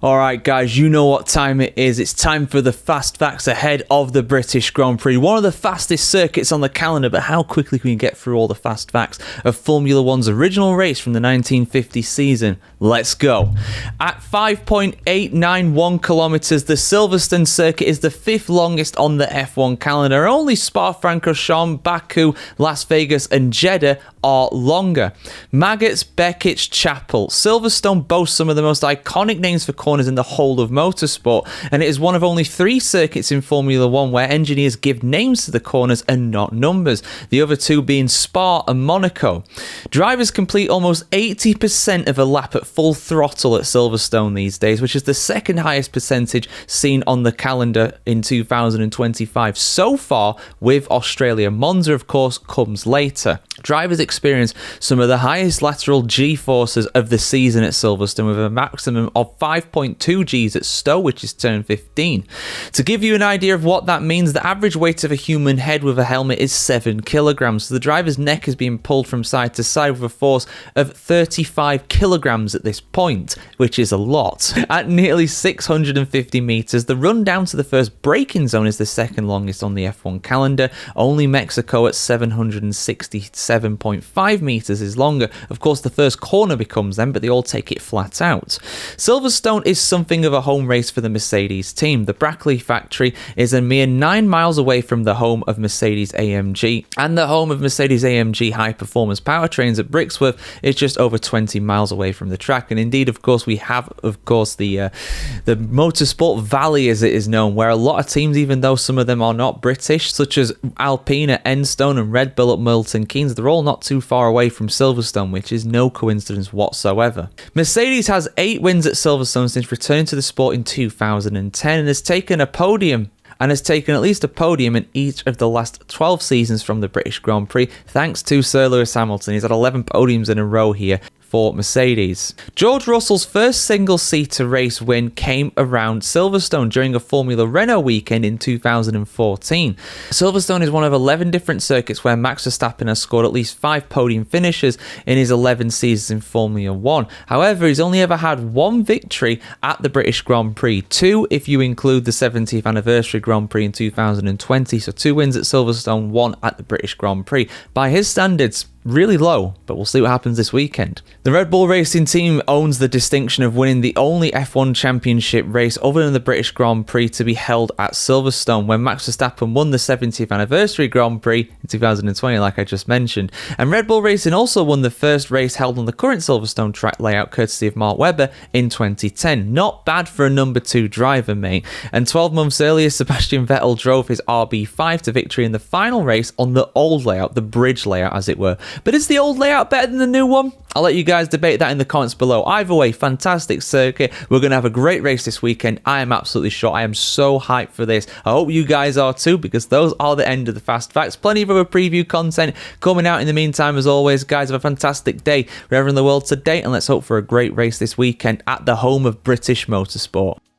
Alright guys, you know what time it is. It's time for the fast facts ahead of the British Grand Prix. One of the fastest circuits on the calendar, but how quickly can we get through all the fast facts of Formula One's original race from the 1950 season? Let's go. At 5.891 kilometers, the Silverstone circuit is the fifth longest on the F1 calendar. Only Spa, Francorchamps, Baku, Las Vegas and Jeddah are longer. Maggots, Beckett, Chapel. Silverstone boasts some of the most iconic names for corners in the whole of motorsport, and it is one of only 3 circuits in Formula One where engineers give names to the corners and not numbers, the other 2 being Spa and Monaco. Drivers complete almost 80% of a lap at full throttle at Silverstone these days, which is the second highest percentage seen on the calendar in 2025 so far, with Australia. Monza, of course, comes later. Drivers experience some of the highest lateral G-forces of the season at Silverstone, with a maximum of 5.2 Gs at Stowe, which is turn 15. To give you an idea of what that means, the average weight of a human head with a helmet is 7 kilograms. So the driver's neck is being pulled from side to side with a force of 35 kilograms at this point, which is a lot. At nearly 650 meters, the run down to the first braking zone is the second longest on the F1 calendar. Only Mexico at 767.5 meters is longer. Of course, the first corner becomes them, but they all take it flat out. Silverstone is something of a home race for the Mercedes team. The Brackley factory is a mere 9 miles away from the home of Mercedes AMG, and the home of Mercedes AMG high performance powertrains at Brixworth is just over 20 miles away from the track. And indeed, of course, we have the Motorsport Valley, as it is known, where a lot of teams, even though some of them are not British, such as Alpine at Enstone and Red Bull at Milton Keynes, they're all not too far away from Silverstone, which is no coincidence whatsoever. Mercedes has 8 wins at Silverstone since returning to the sport in 2010 and has taken at least a podium in each of the last 12 seasons from the British Grand Prix, thanks to Sir Lewis Hamilton. He's had 11 podiums in a row here for Mercedes. George Russell's first single-seater race win came around Silverstone during a Formula Renault weekend in 2014. Silverstone is one of 11 different circuits where Max Verstappen has scored at least 5 podium finishes in his 11 seasons in Formula One. However, he's only ever had 1 victory at the British Grand Prix, 2 if you include the 70th anniversary Grand Prix in 2020, so 2 wins at Silverstone, 1 at the British Grand Prix. By his standards, really low, but we'll see what happens this weekend. The Red Bull Racing team owns the distinction of winning the only F1 championship race other than the British Grand Prix to be held at Silverstone, when Max Verstappen won the 70th anniversary Grand Prix in 2020, like I just mentioned. And Red Bull Racing also won the first race held on the current Silverstone track layout, courtesy of Mark Webber, in 2010. Not bad for a number 2 driver, mate. And 12 months earlier, Sebastian Vettel drove his RB5 to victory in the final race on the old layout, the bridge layout as it were. But is the old layout better than the new one? I'll let you guys debate that in the comments below. Either way, fantastic circuit. We're going to have a great race this weekend. I am absolutely sure. I am so hyped for this. I hope you guys are too, because those are the end of the fast facts. Plenty of other preview content coming out in the meantime. As always, guys, have a fantastic day wherever in the world today, and let's hope for a great race this weekend at the home of British motorsport.